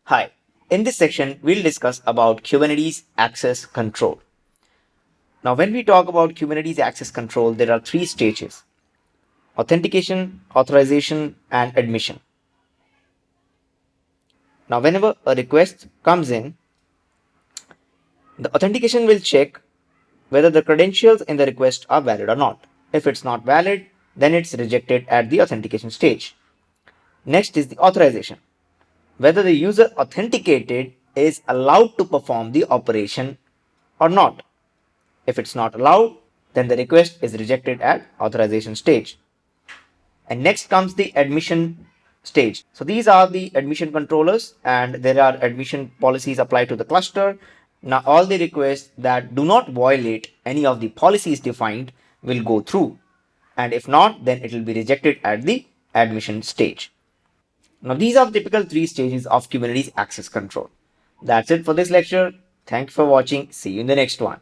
Hi, in this section, we'll discuss about Kubernetes access control. Now, when we talk about Kubernetes access control, there are three stages: authentication, authorization, and admission. Now, whenever a request comes in, the authentication will check whether the credentials in the request are valid or not. If it's not valid, then it's rejected at the authentication stage. Next is the authorization, whether the user authenticated is allowed to perform the operation or not. If it's not allowed, then the request is rejected at authorization stage. And next comes the admission stage. So these are the admission controllers, and there are admission policies applied to the cluster. Now all the requests that do not violate any of the policies defined will go through, and if not, then it will be rejected at the admission stage. Now these are the typical three stages of Kubernetes access control. That's it for this lecture. Thank you for watching. See you in the next one.